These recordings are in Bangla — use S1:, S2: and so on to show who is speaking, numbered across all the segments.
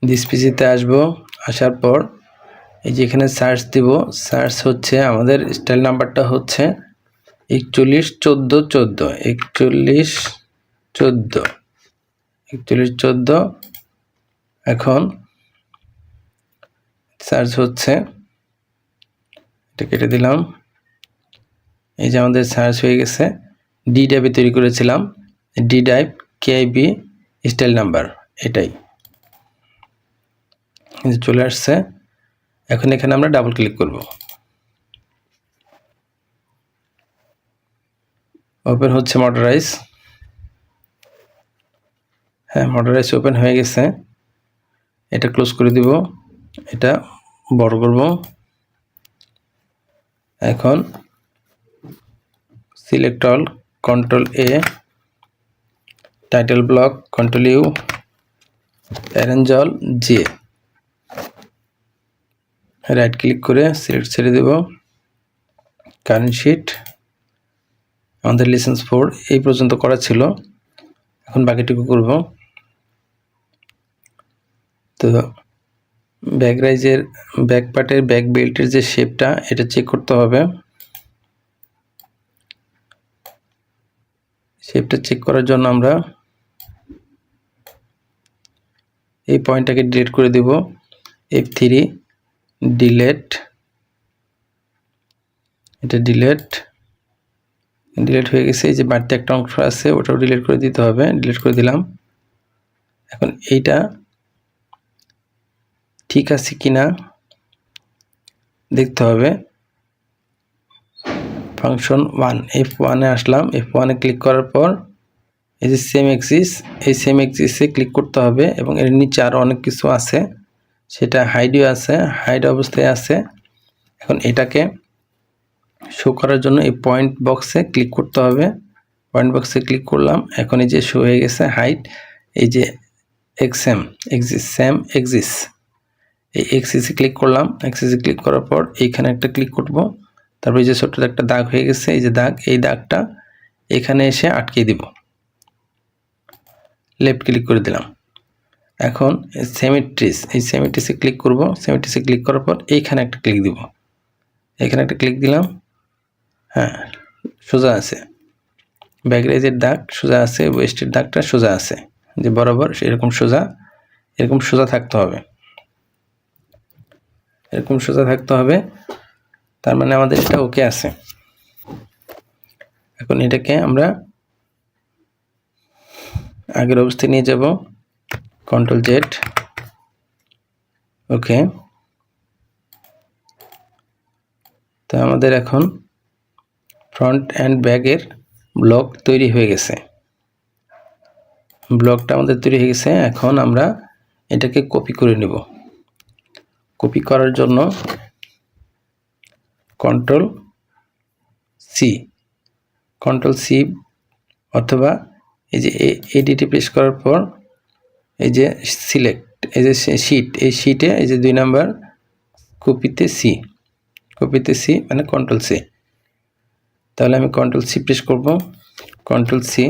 S1: দিস পিসিতে আসবো, আসার পর এই যে এখানে সার্চ দিব। সার্চ হচ্ছে আমাদের স্টাইল নাম্বারটা হচ্ছে 4114 এখন সার্চ হচ্ছে, এটা কেটে দিলাম। এই যে আমাদের সার্চ হয়ে গেছে। ডি ড্রাইভে তৈরি করেছিলাম, D drive KIB style number, এটাই চলে আসছে। এখন এখানে আমরা ডাবল ক্লিক করব। ওপেন হচ্ছে মডেলাইজ। হ্যাঁ, মডেলাইজ ওপেন হয়ে গেছে। এটা ক্লোজ করে দিব, এটা বড় করব। এখন select all, control A, title block, control U, arrange all, J, right click করে সিলেক্ট ছেড়ে দেব। কারেন্ট শিট আমাদের লাইসেন্স 4 এই পর্যন্ত করা ছিল, এখন বাকিটুকু করব। তো ব্যাক রাইজের ব্যাক পার্টের ব্যাক বেল্টের যে শেপটা, এটা চেক করতে হবে। শেপটা চেক করার জন্য আমরা এই পয়েন্টটাকে ডিলিট করে দেব। F3 ডিলিট, এটা ডিলিট হয়ে গেছে। এই যে বাড়তি একটা অংশ আছে, ওটাও ডিলিট করে দিতে হবে। ডিলিট করে দিলাম। এখন এইটা ঠিক আছে কিনা দেখতে হবে। ফাংশন 1, F1 এ আসলাম। F1 এ ক্লিক করার পর এই যে সেম এক্সিস, এই সেম এক্সিসে ক্লিক করতে হবে এবং এর নিচে আরও অনেক কিছু আছে, সেটা হাইডও আছে, হাইড অবস্থায় আছে। এখন এটাকে শো করার জন্য এই পয়েন্ট বক্সে ক্লিক করতে হবে। পয়েন্ট বক্সে ক্লিক করলাম। এখন এই যে শো হয়ে গেছে হাইড, এই যে সেম এক্সিস, এই এক্সিসে ক্লিক করলাম। এক্সিসে ক্লিক করার পর এইখানে একটা ক্লিক করব। তারপর এই যে ছোট্ট একটা দাগ হয়ে গেছে, এই যে দাগ, এই দাগটা এখানে এসে আটকে দিব। লেফট ক্লিক করে দিলাম। এখন সিমেট্রিস, এই সিমেট্রিসে ক্লিক করব। সিমেট্রিসে ক্লিক করার পর এইখানে একটা ক্লিক দিব। এখানে একটা ক্লিক দিলাম। হ্যাঁ, সোজা আছে। ব্যাকরাইজের দাগ সোজা আছে, ওয়েস্টের দাগটা সোজা আছে, যে বরাবর এরকম সোজা থাকতে হবে। এরকম সোজা থাকতে হবে, তার মানে আমাদের এটা ওকে আছে। এখন এটাকে আমরা আগের অবস্থায় নিয়ে যাব। কন্ট্রোল জেড, ওকে। তো আমাদের এখন ফ্রন্ট অ্যান্ড ব্যাকের ব্লক তৈরি হয়ে গেছে। ব্লকটা আমাদের তৈরি হয়ে গেছে। এখন আমরা এটাকে কপি করে নেব। কপি করার জন্য কন্ট্রোল সি অথবা এই যে এডিটে প্রেস করার পর এই যে সিলেক্ট, এই যে শিট, এই শিটে এই যে 2 নাম্বার কপিতে সি মানে কন্ট্রোল সি। তাহলে আমি কন্ট্রোল সি প্রেস করব। কন্ট্রোল সি,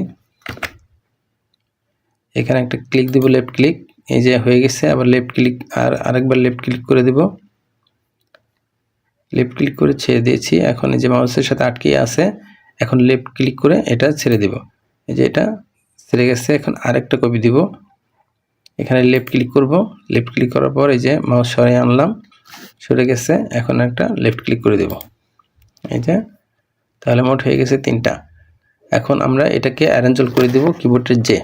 S1: এখানে একটা ক্লিক দিব, লেফট ক্লিক, এই যে হয়ে গেছে। আবার লেফট ক্লিক, আর আরেকবার লেফট ক্লিক করে দেব। লেফট ক্লিক করে ছেড়ে দিয়েছি। এখন এই যে মাউসের সাথে আটকে আছে, এখন লেফট ক্লিক করে এটা ছেড়ে দেব। এই যে এটা ছেড়ে গেছে। এখন আরেকটা কপি দিব। এখানে লেফট ক্লিক করব। লেফট ক্লিক করার পর এই যে মাউস সরিয়ে আনলাম, সরে গেছে। এখন একটা লেফট ক্লিক করে দেব, এই যে। তাহলে মোট হয়ে গেছে 3টা। এখন আমরা এটাকে অ্যারেঞ্জল করে দেব কিবোর্ডের জে।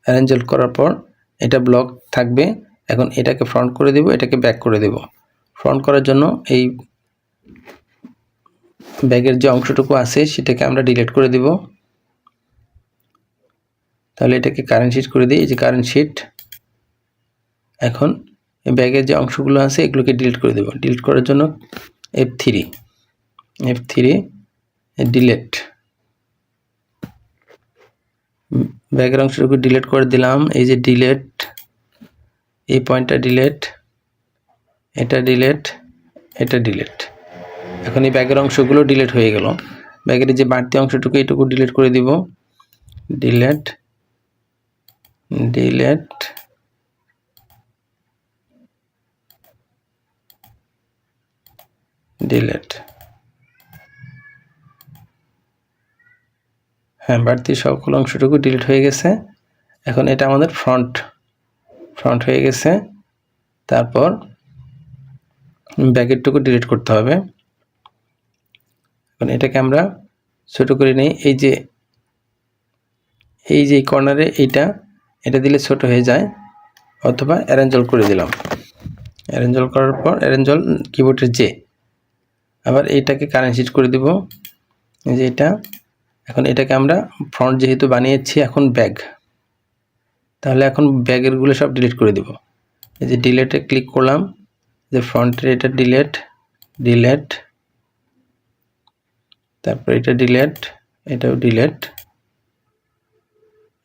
S1: অ্যারেঞ্জল করার পর এটা ব্লক থাকবে। এখন এটাকে ফ্রন্ট করে দেব, এটাকে ব্যাক করে দেব। ফ্রন্ট করার জন্য এই ব্যাগের যে অংশটুকু আছে সেটাকে আমরা ডিলিট করে দেব। তাহলে এটাকে কারেন্ট শিট করে দিই, এই যে কারেন্ট শিট। এখন এই ব্যাগের যে অংশগুলো আছে এগুলোকে ডিলিট করে দেব। ডিলিট করার জন্য F3 ডিলিট, ব্যাগের অংশটুকু ডিলিট করে দিলাম। এই যে ডিলিট, এই পয়েন্টটা ডিলিট, এটা ডিলিট, এটা ডিলিট। এখন এই ব্যাগের অংশগুলো ডিলিট হয়ে গেল। ব্যাগের যে বাড়তি অংশটুকু এইটুকু ডিলিট করে দিব। ডিলিট, ডিলেট হ্যাঁ, বাড়তি সকল অংশটুকু ডিলিট হয়ে গেছে। এখন এটা আমাদের ফ্রন্ট হয়ে গেছে। তারপর ব্যাকেটটুকু ডিলিট করতে হবে। এখন এটাকে আমরা ছোট করে নিই। এই যে কর্নারে এটা দিলে ছোট হয়ে যায়, অথবা অ্যারেঞ্জল করে দিলাম। অ্যারেঞ্জল করার পর অ্যারেঞ্জল কিবোর্ডের জে, আবার এইটাকে কারেন্ট শিট করে দিব। এই যে এটা, এখন এটাকে আমরা ফ্রন্ট যেহেতু বানিয়েছি, এখন ব্যাগ, তাহলে এখন ব্যাগেরগুলো সব ডিলিট করে দিব। এই যে ডিলেটে ক্লিক করলাম, যে ফ্রন্টের এটা ডিলেট, তারপর এটা ডিলেট, এটাও ডিলেট,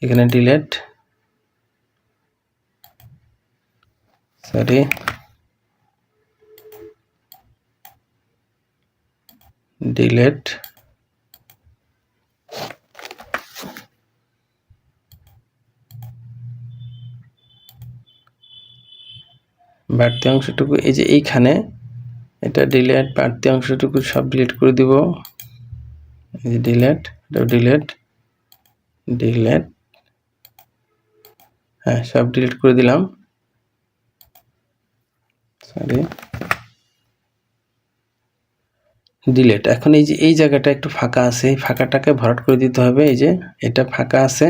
S1: এখানে ডিলেট, সরি ডিলেট, বাড়তি অংশটুকু এই যে এইখানে এটা ডিলেট, বাড়তি অংশটুকু সব ডিলিট করে দিব। এই যে ডিলেট, এটাও ডিলেট, হ্যাঁ সব ডিলিট করে দিলাম। Sorry delete. এখন এই যে এই জায়গাটা একটু ফাঁকা আছে, এই ফাঁকাটাকে ভরাট করে দিতে হবে। এই যে এটা ফাঁকা আছে,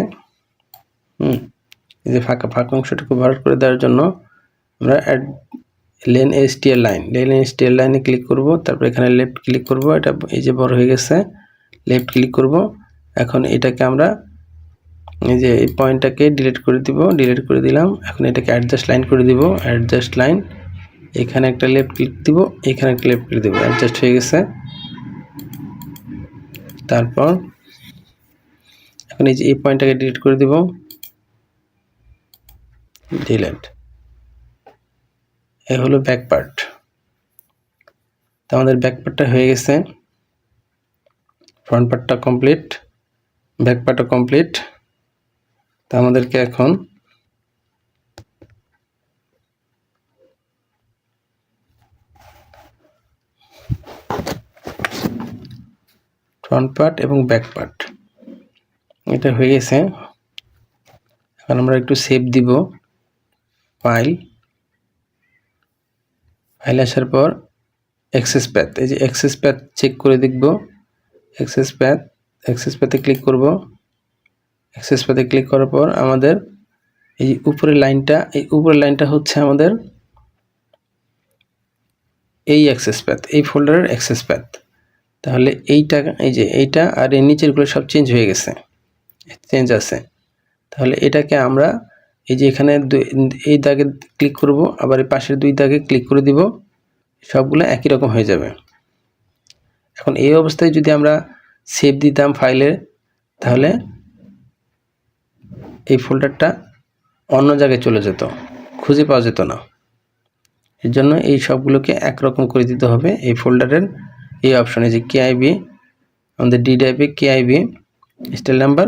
S1: এই যে ফাঁকা অংশটুকু ভরাট করে দেওয়ার জন্য আমরা লেন এসটিএল লাইনে ক্লিক করব। তারপর এখানে লেফট ক্লিক করব, এটা এই যে বড় হয়ে গেছে, লেফট ক্লিক করব। এখন এটাকে আমরা এই যে এই পয়েন্টটাকে ডিলিট করে দিলাম। এখন এটাকে অ্যাডজাস্ট লাইন করে দিব, অ্যাডজাস্ট লাইন, এখানে একটা লেফট ক্লিক দিব, এখানে একটা লেফট ক্লিক দিব, অ্যাডজাস্ট হয়ে গেছে। তারপর এখন এই যে এই পয়েন্টটাকে ডিলিট করে দিব, ডিলিট। এই হলো ব্যাক পার্ট। তো আমাদের ব্যাক পার্টটা হয়ে গেছে, ফ্রন্ট পার্টটা কমপ্লিট, ব্যাক পার্টও কমপ্লিট। তো আমাদেরকে এখন ফ্রন্ট পার্ট এবং ব্যাক পার্ট এটা হয়ে গেছে। এখন আমরা একটু সেভ দিব। ফাইল আসার পর অ্যাক্সেস প্যাথ, এই যে অ্যাক্সেস প্যাথ চেক করে দেখব। অ্যাক্সেস প্যাথে ক্লিক করব। অ্যাক্সেস প্যাথে ক্লিক করার পর আমাদের এই উপরের লাইনটা হচ্ছে আমাদের এই অ্যাক্সেস প্যাথ, এই ফোল্ডারের অ্যাক্সেস প্যাথ। তাহলে এইটা আর এই নিচেরগুলো সব চেঞ্জ হয়ে গেছে, চেঞ্জ আছে। তাহলে এটাকে আমরা এই যে এখানে এই দাগে ক্লিক করব, আবার এই পাশের দুই দাগে ক্লিক করে দিব, সবগুলো একই রকম হয়ে যাবে। এখন এই অবস্থায় যদি আমরা সেভ দিতাম ফাইলের, তাহলে এই ফোল্ডারটা অন্য জায়গায় চলে যেত, খুঁজে পাওয়া যেত না। এর জন্য এই সবগুলোকে একরকম করে দিতে হবে। এই ফোল্ডারের এই অপশনে যে কেআইবি, আমাদের ডি ড্রাইভে কেআইবি স্টাইল নাম্বার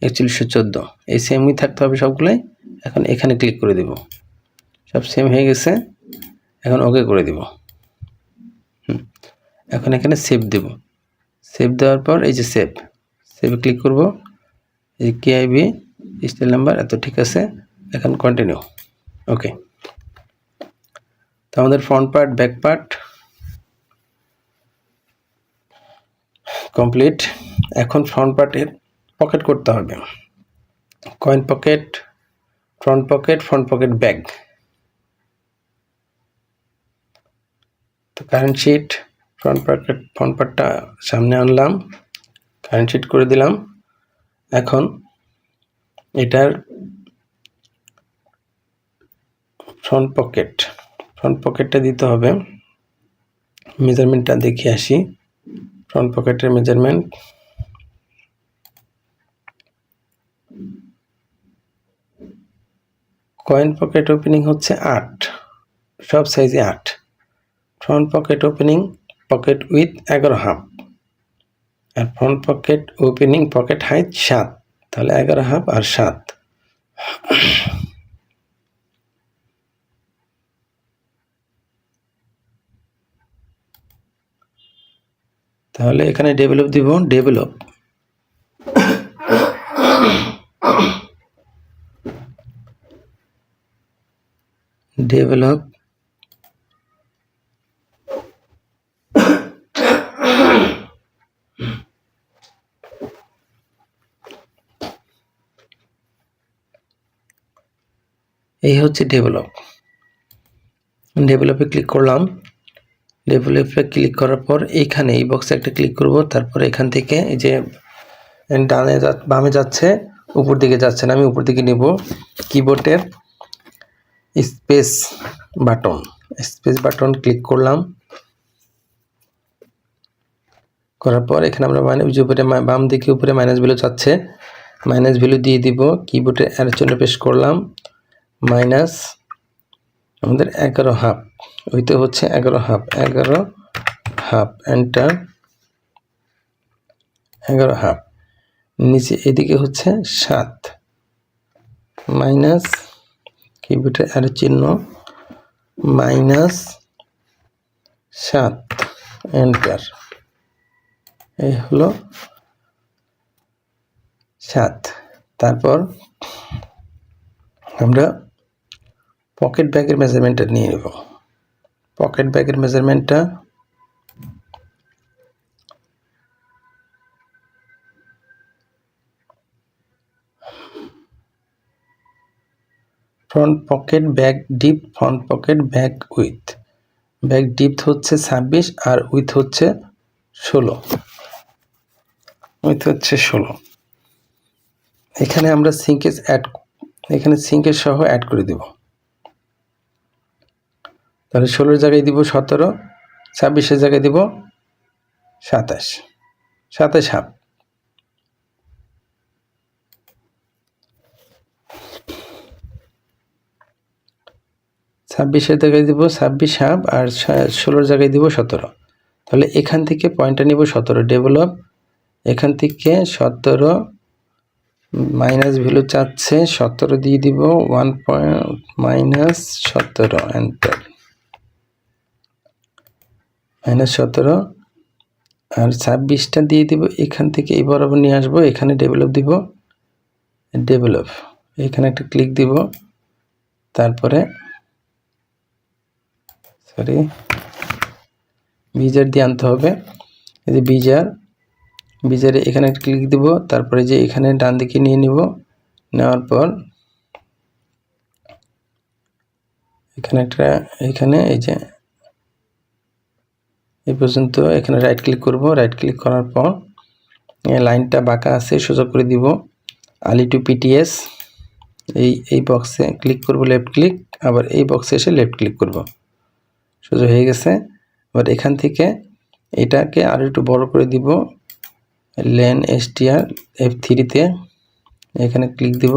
S1: 4114, এই সেমই থাকতে হবে সবগুলাই। এখন এখানে ক্লিক করে দিব, সব সেম হয়ে গেছে। এখন ওকে করে দিব। এখন এখানে সেভ দেব। সেভ দেওয়ার পর এই যে সেভে ক্লিক করব। এই কেআইবি স্টাইল নাম্বার এত ঠিক আছে। এখন কন্টিনিউ, ওকে। তো আমাদের front part, back part complete. এখন ফ্রন্ট পার্টের পকেট করতে হবে। Coin pocket, front pocket bag. তো কারেন্ট শিট, ফ্রন্ট পার্টটা সামনে আনলাম, কারেন্ট শিট করে দিলাম। এখন এটার ফ্রন্ট পকেটটা দিতে হবে। মেজারমেন্টটা দেখে আসি। ফ্রন্ট পকেটের মেজারমেন্ট কয়েন পকেট ওপেনিং হচ্ছে 8, সব সাইজে 8। Front pocket opening pocket with 11.5, আর front pocket opening pocket height 7, তাহলে 11.5 আর 7, তাহলে এখানে ডেভেলপ দিব, ডেভেলপ ডেভেলপ এই হচ্ছে ডেভেলপ। ডেভেলপে ক্লিক করলাম। ডেভেলপে ক্লিক করার পর এইখানে এই বক্সে একটা ক্লিক করব। তারপর এখান থেকে এই যে ডানে বামে যাচ্ছে, উপর দিকে যাচ্ছে না, আমি উপর দিকে নিব। কিবোর্ডের স্পেস বাটন ক্লিক করলাম। করার পর এখানে আমরা উপরে বাম দিকে উপরে মাইনাস ভ্যালু চাচ্ছে, মাইনাস ভ্যালু দিয়ে দিব। কিবোর্ডে অ্যারো চিহ্ন প্রেস করলাম, মাইনাস আমাদের 11.5, ওইটা হচ্ছে 11.5 এন্টার। 11.5 নিচে এদিকে হচ্ছে 7 মাইনাস কিবোর্ডে অ্যারো চিহ্ন মাইনাস 7 এন্টার। এই হলো 7। তারপর আমরা পকেট ব্যাগের মেজারমেন্টটা নিয়ে নেব। পকেট ব্যাগের মেজারমেন্টটা front pocket bag deep, front pocket bag with. Bag deep হচ্ছে 26 আর উইথ হচ্ছে 16। এখানে আমরা এখানে সিঙ্কেজ সহ অ্যাড করে দেব। তাহলে 16 জায়গায় দিব 17, 26 জায়গায় দিব 27, 27.5। ছাব্বিশের জায়গায় দিব 26.5 আর 16 জায়গায় দিব 17। তাহলে এখান থেকে পয়েন্টটা নিব 17, ডেভেলপ। এখান থেকে 17 মাইনাস ভ্যালু চাচ্ছে, 17 দিয়ে দিব 1 মাইনাস 17 এন্টার। মাইনাস 17 আর 26টা দিয়ে দিব। এখান থেকে এই বরাবর নিয়ে আসবো, এখানে ডেভেলপ দিব, ডেভেলপ এখানে একটা ক্লিক দিব। তারপরে বিজার দিয়ে আনতে হবে। এই যে বিজারে এখানে একটা ক্লিক দিব। তারপরে যে এখানে ডান দিকে নিয়ে নিব, নেওয়ার পর এখানে এই যে এই পর্যন্ত এখানে রাইট ক্লিক করব। রাইট ক্লিক করার পর লাইনটা বাঁকা আছে, সোজা করে দিব। আলি টু পিটিএস এই বক্সে ক্লিক করব, লেফট ক্লিক, আবার এই বক্সে এসে লেফট ক্লিক করব, সোজা হয়ে গেছে। এবার এখান থেকে এটাকে আরো একটু বড় করে দিব, লেন এসটিআর F3-তে এখানে ক্লিক দিব,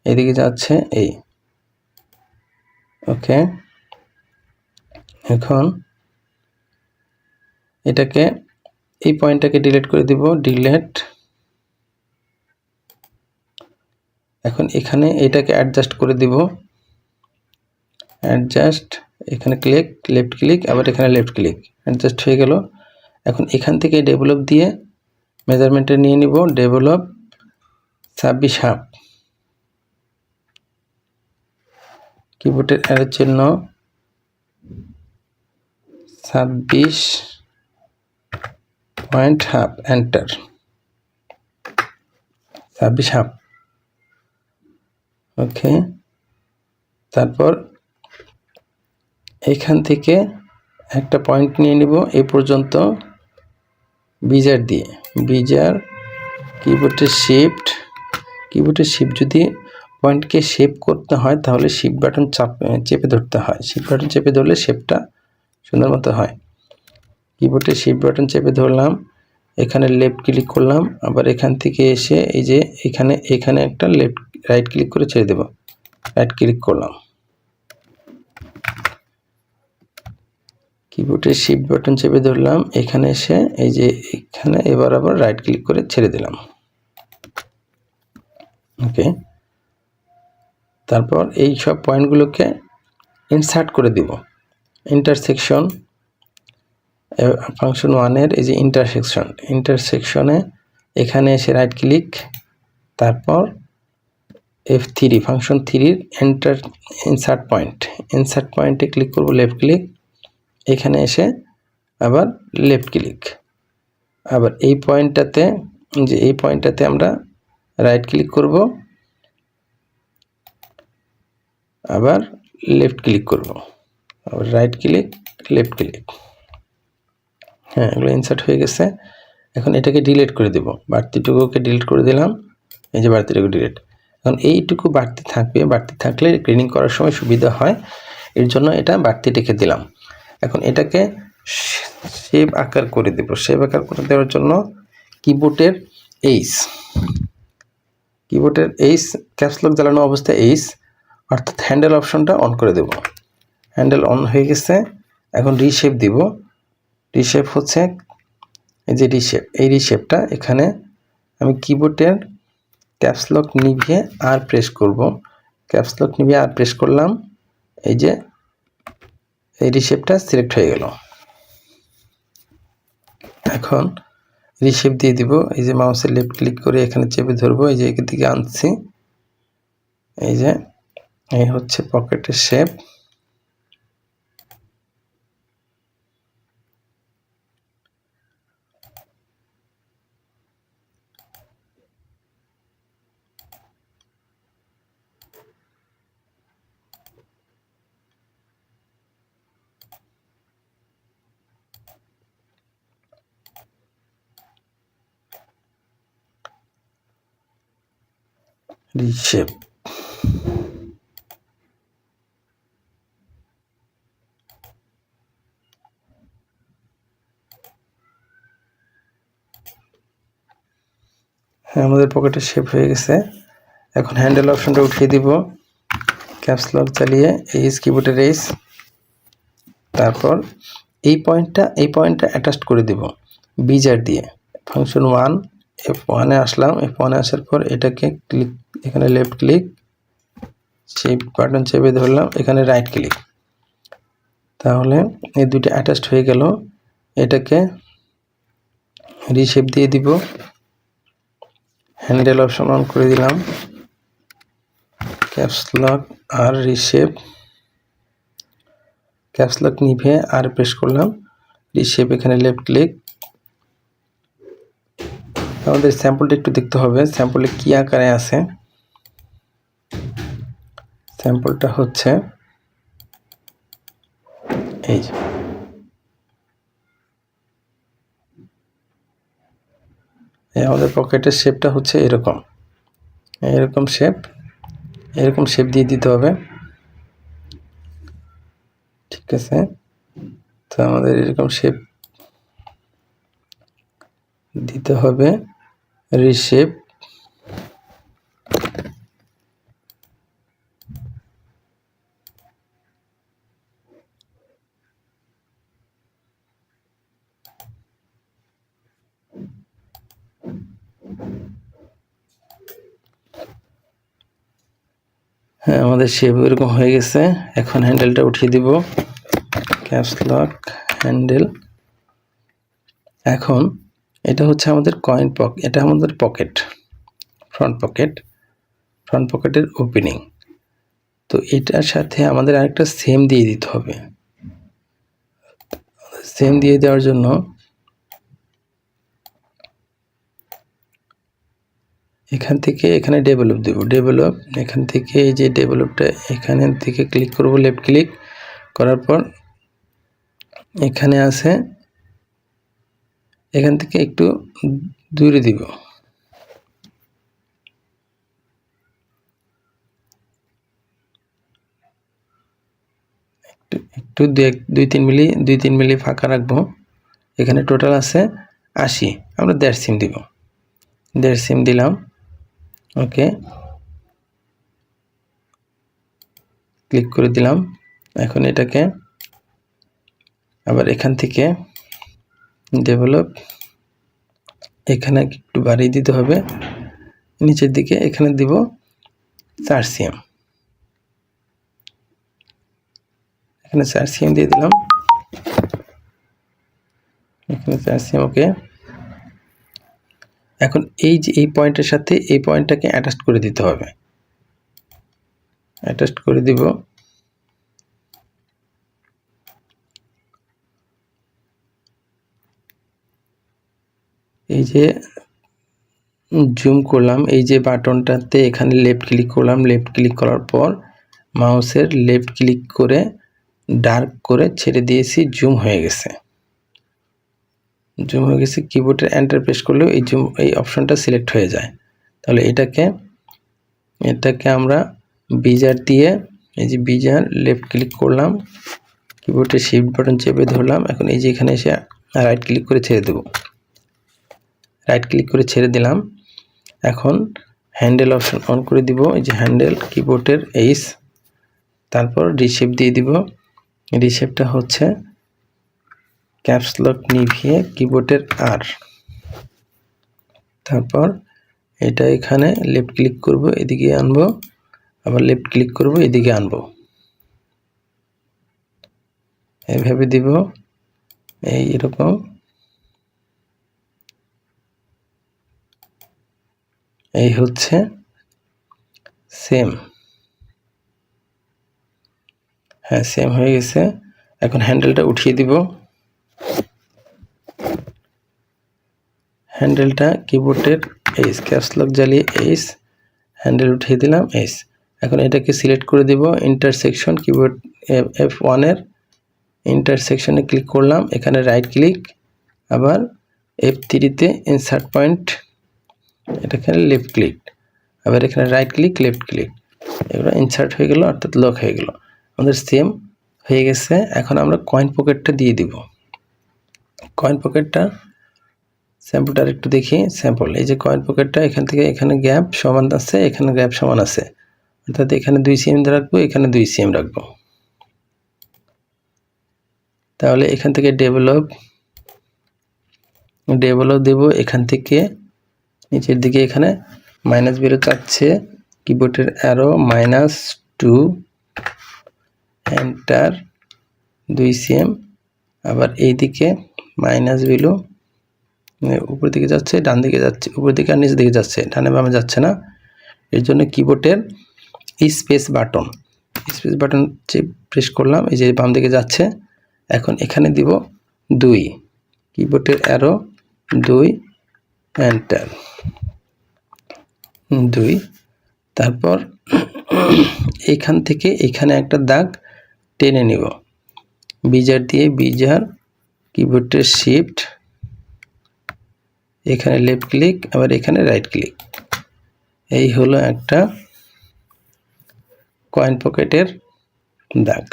S1: এদিকে যাচ্ছে এই। ওকে, এখন এটাকে এই পয়েন্টটাকে ডিলিট করে দিব, ডিলিট। এখন এখানে এটাকে অ্যাডজাস্ট করে দিব, অ্যাডজাস্ট, এখানে ক্লিক, লেফট ক্লিক, আবার এখানে লেফট ক্লিক, অ্যাডজাস্ট হয়ে গেল। এখন এখান থেকে ডেভেলপ দিয়ে মেজারমেন্টে নিয়ে নিব, ডেভেলপ 26.5, কিবোর্ডের অ্যারো চিহ্ন 26.5 এন্টার। 26.5 ওকে। তারপর এখান থেকে একটা পয়েন্ট নিয়ে নিব এই পর্যন্ত, বিজার দিয়ে, বিজার কিবোর্ডের শিফট যদি পয়েন্টকে শেপ করতে হয় তাহলে শিফট বাটন চেপে ধরতে হয়। শিফট বাটন চেপে ধরলে শেপটা সুন্দর মতো হয়। কিবোর্ডে শিফট বাটন চেপে ধরলাম, এখানে লেফট ক্লিক করলাম, আবার এখান থেকে এসে এই যে এখানে একটা রাইট ক্লিক করে ছেড়ে দেব, রাইট ক্লিক করলাম। কিবোর্ডে শিফট বাটন চেপে ধরলাম, এখানে এসে এই যে এখানে এবার আবার রাইট ক্লিক করে ছেড়ে দিলাম। ওকে, তারপর এই সব পয়েন্টগুলোকে ইনসার্ট করে দিব। ইন্টারসেকশন ফাংশন 1 এর এই যে ইন্টারসেকশনে এখানে এসে রাইট ক্লিক, তারপর F3 ফাংশন 3 এর ইনসার্ট পয়েন্টে ক্লিক করব, লেফট ক্লিক, এখানে এসে আবার লেফট ক্লিক, আবার এই পয়েন্টটাতে আমরা রাইট ক্লিক করব, আবার লেফট ক্লিক করব, আবার রাইট ক্লিক, লেফট ক্লিক। হ্যাঁ, এগুলো ইনসার্ট হয়ে গেছে। এখন এটাকে ডিলিট করে দেব, বাড়তিটুকুকে ডিলিট করে দিলাম, এই যে বাড়তিটুকু ডিলিট। এখন এইটুকু বাড়তি থাকবে, বাড়তি থাকলে গ্রেডিং করার সময় সুবিধা হয়, এর জন্য এটা বাড়তি রেখে দিলাম। এখন এটাকে শেপ আকার করে দেব। শেপ আকার করে দেওয়ার জন্য কিবোর্ডের ক্যাপস লক জ্বালানো অবস্থায় অর্থাৎ হ্যান্ডেল অপশনটা অন করে দেব। হ্যান্ডেল অন হয়ে গেছে। এখন রিশেপ দিব। রিশেপ হচ্ছে এই যে এই রিশেপটা, এখানে আমি কিবোর্ডের ক্যাপস লক নিভিয়ে আর প্রেস করব। ক্যাপস লক নিভিয়ে আর প্রেস করলাম, এই যে এই রিশেপটা সিলেক্ট হয়ে গেল। এখন রিশেপ দিয়ে দিব। এই যে মাউসের লেফট ক্লিক করে এখানে চেপে ধরবো, এই যে এখান থেকে আনছি, এই যে এই হচ্ছে পকেটের শেপ। রিশেপ হ্যাঁ, আমাদের পকেটের শেপ হয়ে গেছে। এখন হ্যান্ডেল অপশনটা উঠিয়ে দিব, ক্যাপস লক চালিয়ে কিবোর্ডের তারপর এই পয়েন্টটা অ্যাটাচ করে দিব বিজার দিয়ে। ফাংশন 1 F1 এ আসলাম। F1 এ আসার পর এটাকে ক্লিক, এখানে লেফট ক্লিক, শেপ বাটন চেপে ধরলাম, এখানে রাইট ক্লিক, তাহলে এই দুটো অ্যাটাচড হয়ে গেল। এটাকে রিশেপ দিয়ে দিব। হ্যান্ডেল অপশন অন করে দিলাম, ক্যাপস লক আর রিশেপ, ক্যাপস লক নিভে আর প্রেস করলাম, রিশেপ, এখানে লেফট ক্লিক। আমাদের স্যাম্পলটা একটু দেখতে হবে, স্যাম্পলে কি আকারে আছে। স্যাম্পলটা হচ্ছে এই যে আমাদের পকেটের শেপটা হচ্ছে এরকম শেপ দিয়ে দিতে হবে। ঠিক আছে, তো আমাদের এরকম শেপ দিতে হবে। রিশেপ, হ্যাঁ, আমাদের শেপ এরকম হয়ে গেছে। এখন হ্যান্ডেলটা উঠিয়ে দিব, ক্যাপস লক হ্যান্ডেল। এখন এটা হচ্ছে আমাদের এটা আমাদের পকেট, ফ্রন্ট পকেটের ওপেনিং। তো এটার সাথে আমাদের আরেকটা সেম দিয়ে দিতে হবে। সেম দিয়ে দেওয়ার জন্য এখান থেকে এখানে ডেভেলপ দেব। এখান থেকে এই যে ডেভেলপটা, এখানে থেকে ক্লিক করব, লেফট ক্লিক করার পর এখানে আছে, এখান থেকে একটু দূরে দিব, একটু 2-3 মিলি ফাঁকা রাখবো। এখানে টোটাল আছে 80, আমরা 1.5 সিম দিব, 1.5 সিম দিলাম। ওকে, ক্লিক করে দিলাম। এখন এটাকে আবার এখান থেকে ডেভেলপ, এখানে একটু বাড়িয়ে দিতে হবে নিচের দিকে, এখানে দিব 4 সিএম। এখানে 4 cm দিয়ে দিলাম, এখানে 4 cm। ওকে, এখন এই যে এই পয়েন্টের সাথে এই পয়েন্টটাকে অ্যাটাচ করে দিতে হবে, অ্যাটাচ করে দিব। এই যে জুম করলাম, এই যে বাটনটাতে এখানে লেফট ক্লিক করলাম, লেফট ক্লিক করার পর মাউসের লেফট ক্লিক করে ডার্ক করে ছেড়ে দিয়েছি, জুম হয়ে গেছে, জুম হয়ে গেছে। কিবোর্ডের এন্টার প্রেস করলেও এই জুম এই অপশনটা সিলেক্ট হয়ে যায়। তাহলে এটাকে আমরা বিজার দিয়ে, এই যে বিজার লেফট ক্লিক করলাম, কিবোর্ডের শিফট বাটন চেপে ধরলাম, এখন এই যে এখানে এসে রাইট ক্লিক করে ছেড়ে দেব, রাইট ক্লিক করে ছেড়ে দিলাম। এখন হ্যান্ডেল অপশন অন করে দিব, এই যে হ্যান্ডেল কিবোর্ডের এইচ, তারপর রিশেপ দিয়ে দিব। রিশেপটা হচ্ছে ক্যাপস লক নিভিয়ে কিবোর্ডের আর, তারপর এটা এখানে লেফট ক্লিক করব, এদিকে আনবো, আবার লেফট ক্লিক করব, এদিকে আনবো, এইভাবে দিব, এই এরকম। এই হচ্ছে সেম, হ্যাঁ সেম হয়ে গেছে। এখন হ্যান্ডেলটা উঠিয়ে দিব, হ্যান্ডেলটা কিবোর্ডের এইচ, ক্যাপস লক জ্বালিয়ে এইচ, হ্যান্ডেল উঠিয়ে দিলাম এইচ। এখন এটাকে সিলেক্ট করে দিব, ইন্টারসেকশন কিবোর্ড F1 এর ইন্টারসেকশনে ক্লিক করলাম, এখানে রাইট ক্লিক, আবার F3 তে ইনসার্ট পয়েন্ট, এটাখানে লেফট ক্লিক, আবার এখানে রাইট ক্লিক, লেফট ক্লিক, এগুলো ইনসার্ট হয়ে গেল, অর্থাৎ লক হয়ে গেল, আমাদের সেম হয়ে গেছে। এখন আমরা কয়েন পকেটটা দিয়ে দিব। কয়েন পকেটটা স্যাম্পলটা একটু দেখি, স্যাম্পল, এই যে কয়েন পকেটটা, এখান থেকে এখানে গ্যাপ সমান আছে, এখানে গ্যাপ সমান আছে, অর্থাৎ এখানে 2 cm রাখবো, এখানে 2 cm রাখবো। তাহলে এখান থেকে ডেভেলপ দেব, এখান থেকে নিচের দিকে এখানে মাইনাস বেরো চাচ্ছে, কিবোর্ডের অ্যারো -2, এন্টার 2 cm, আবার এই দিকে মাইনাস বেরো উপর দিকে যাচ্ছে, ডান দিকে যাচ্ছে, উপর দিকে আর নিচের দিকে যাচ্ছে, ডানে বামে যাচ্ছে না, এর জন্য কিবোর্ডের স্পেস বাটন প্রেস করলাম, এই যে বাম দিকে যাচ্ছে। এখন এখানে দিব 2, কিবোর্ডের অ্যারো 2, এন্টার 2, তারপর এখান থেকে এখানে একটা দাগ টেনে নিব, বিজার দিয়ে, বিজার কিবোর্ডের শিফট, এখানে লেফট ক্লিক, আবার এখানে রাইট ক্লিক। এই হলো একটা কয়েন পকেটের দাগ।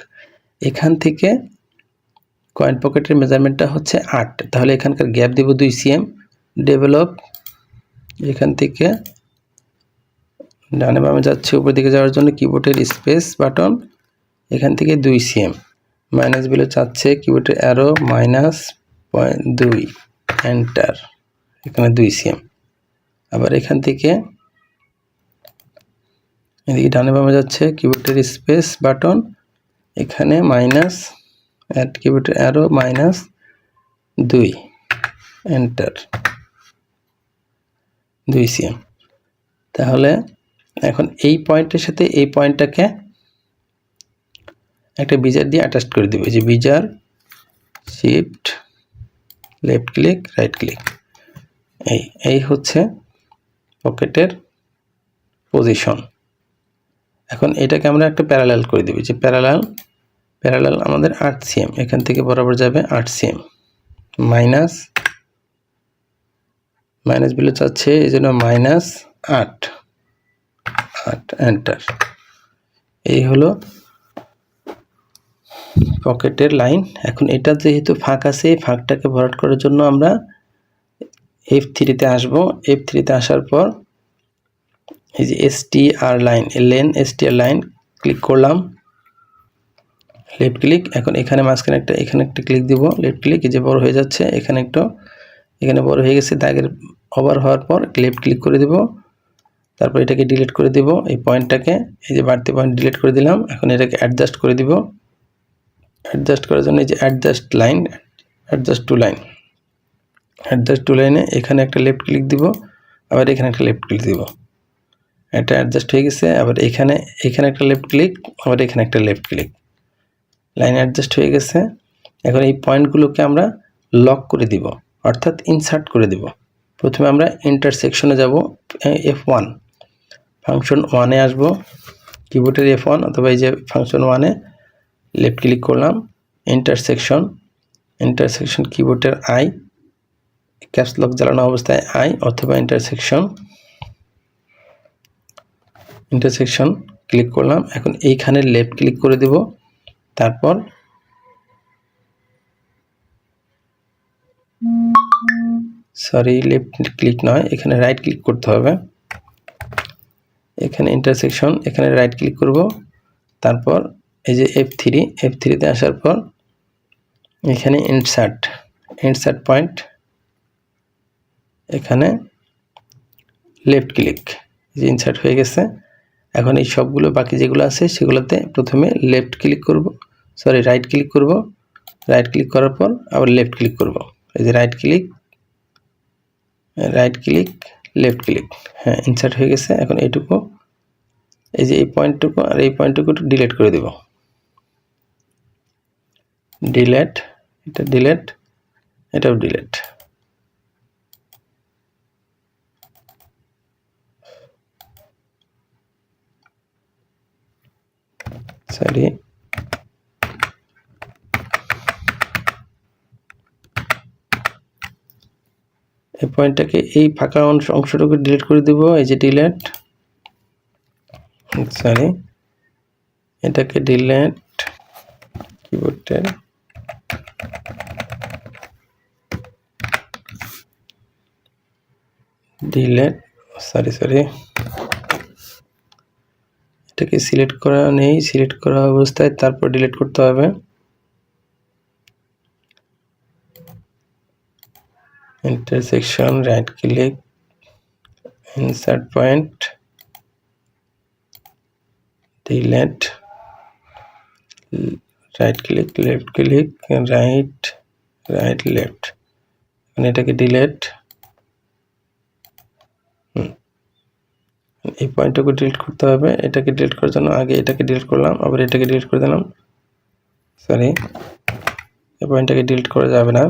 S1: এখান থেকে কয়েন পকেটের মেজারমেন্টটা হচ্ছে 8, তাহলে এখানকার গ্যাপ দেব 2 cm। ডেভেলপ, এখান থেকে ডানে বামে যাচ্ছে, উপর দিকে যাওয়ার জন্য কিবোর্ডের স্পেস বাটন, এখান থেকে 2 cm, মাইনাস বেলো চাচ্ছে, কিবোর্ডের অ্যারো -2, এন্টার, এখানে 2 cm, আবার এখান থেকে এদিকে ডানে বামে যাচ্ছে, কিবোর্ডের স্পেস বাটন, এখানে মাইনাস, কিবোর্ডের অ্যারো -2, এন্টার 2 cm। তাহলে এখন এই পয়েন্টের সাথে এই পয়েন্টটাকে একটা বিজার দিয়ে অ্যাটাচ করে দেব, যে bizarre shift left click, right click, এই হচ্ছে পকেটের পজিশন। এখন এটাকে আমরা একটা প্যারালাল করে দেব, যে প্যারালাল আমাদের 8 cm, এখান থেকে বরাবর যাবে 8 cm, মাইনাস বেলো চাচ্ছে, এই জন্য -8, এন্টার। এই হলো পকেটের লাইন। এখন এটা যেহেতু ফাঁক আছে, এই ফাঁকটাকে ভরাট করার জন্য আমরা F3 তে আসব। F3 তে আসার পর এই যে STR line, STR line click করলাম, লেফট ক্লিক, এখন এখানে মাঝখানে এখানে একটা ক্লিক দিব, লেফট ক্লিক, এই যে বড় হয়ে যাচ্ছে, এখানে বড় হয়ে গেছে, দাগের ওভার হওয়ার পর লেফট ক্লিক করে দেব, তারপর এটাকে ডিলিট করে দেব, এই পয়েন্টটাকে, এই যে বাড়তি পয়েন্ট ডিলিট করে দিলাম। এখন এটাকে অ্যাডজাস্ট করে দিব, অ্যাডজাস্ট করার জন্য এই যে adjust to line, adjust to লাইনে এখানে একটা লেফট ক্লিক দিব, আবার এখানে একটা লেফট ক্লিক দিব, এটা অ্যাডজাস্ট হয়ে গেছে। আবার এখানে একটা লেফট ক্লিক, আবার এখানে একটা লেফট ক্লিক, লাইন অ্যাডজাস্ট হয়ে গেছে। এখন এই পয়েন্টগুলোকে আমরা লক করে দিব, অর্থাৎ ইনসার্ট করে দিব। প্রথমে আমরা ইন্টারসেকশনে যাব, F1 ফাংশন 1-এ আসব, কিবোর্ডের F1 অথবা এই যে ফাংশন 1-এ লেফট ক্লিক করলাম, ইন্টারসেকশন কিবোর্ডের I, ক্যাপস লক জ্বালানো অবস্থায় I, অথবা ইন্টারসেকশন ক্লিক করলাম। এখন এইখানে লেফট ক্লিক করে দেব, তারপর লেফট ক্লিক নয়, এখানে রাইট ক্লিক করতে হবে। এখানে ইন্টারসেকশন, এখানে রাইট ক্লিক করব, তারপর এই যে F3-তে আসার পর এখানে ইনসার্ট পয়েন্ট, এখানে লেফট ক্লিক, যে ইনসার্ট হয়ে গেছে। এখন এই সবগুলো বাকি যেগুলো আছে সেগুলোতে প্রথমে রাইট ক্লিক করব, রাইট ক্লিক করার পর আবার লেফট ক্লিক করব। এই যে রাইট ক্লিক লেফট ক্লিক, হ্যাঁ ইনসার্ট হয়ে গেছে। এখন এইটুকু, এই যে এই পয়েন্টটুকু আর এই পয়েন্টটুকু ডিলিট করে দেব, এটাও ডিলিট। এই পয়েন্টটাকে, এই ফাঁকা অংশটুকু ডিলিট করে দেব, এই যে এটাকে ডিলিট, কিবোর্ডের এটাকে সিলেক্ট করা নেই, সিলেক্ট করা অবস্থায় তারপর ডিলিট করতে হবে। Intersection, right click, insert point, delete, right click, left click, right left, এটাকে ডিলিট। এই পয়েন্টটাকে ডিলিট করতে হবে। এটাকে ডিলিট করার জন্য আগে এটাকে ডিলিট করলাম, আবার এটাকে ডিলিট করে দিলাম। এই পয়েন্টটাকে ডিলিট করা যাবে না।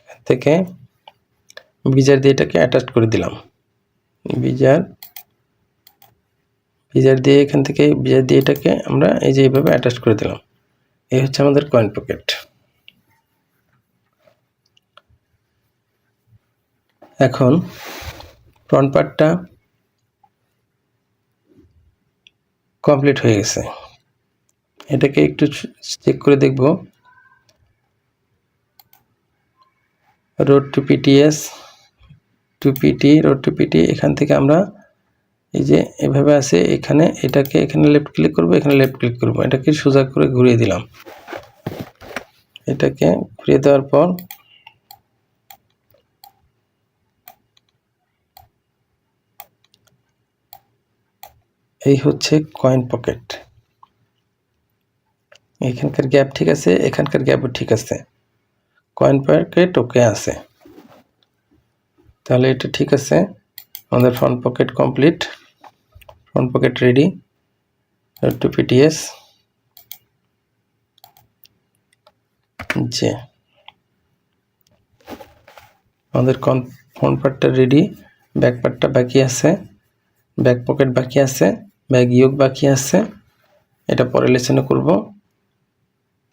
S1: এখান থেকে বিজার দিয়ে এটাকে অ্যাটাচ করে দিলাম, বিজার দিয়ে এখান থেকে বিজার দিয়ে এটাকে আমরা এই যে এইভাবে অ্যাটাচ করে দিলাম। এই হচ্ছে আমাদের কয়েন পকেট। এখন ফ্রন্ট পার্টটা কমপ্লিট হয়ে গেছে। এটাকে একটু চেক করে দেখব। Road to PTS, road to PT, এখান থেকে আমরা এই যে এভাবে আছে, এখানে এখানে লেফট ক্লিক করব, এখানে লেফট ক্লিক করব, এটাকে সোজা করে ঘুরিয়ে দিলাম। এটাকে ঘুরিয়ে দেওয়ার পর এই হচ্ছে কয়েন পকেট। এখানকার গ্যাপ ঠিক আছে, এখানকার গ্যাপও ঠিক আছে, কয়েন পকেট ওকে আছে, তাহলে এটা ঠিক আছে। আমাদের front pocket complete, front pocket ready. Road to PTS, যে আমাদের ফ্রন্ট পার্টটা রেডি, ব্যাক পার্টটা বাকি আছে, ব্যাক পকেট বাকি আছে, ব্যাক ইয়োক বাকি আছে, এটা পরে লেসনে করব।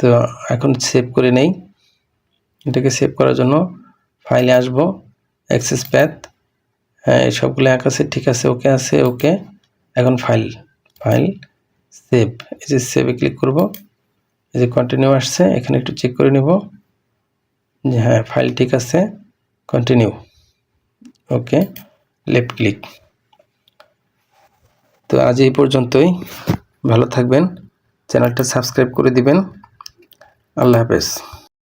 S1: তো এখন সেভ করে নেই। এটাকে সেভ করার জন্য ফাইলে আসব, অ্যাক্সেস প্যাথ, হ্যাঁ এই সবগুলো এক আছে, ঠিক আছে, ওকে আছে, ওকে। এখন ফাইল সেভ, এই যে সেভে ক্লিক করব, এই যে কন্টিনিউ আসছে, এখানে একটু চেক করে নেব যে হ্যাঁ ফাইল ঠিক আছে, কন্টিনিউ, ওকে, লেফট ক্লিক। তো আজ এই পর্যন্তই, ভালো থাকবেন, চ্যানেলটা সাবস্ক্রাইব করে দিবেন। আল্লাহ হাফেজ।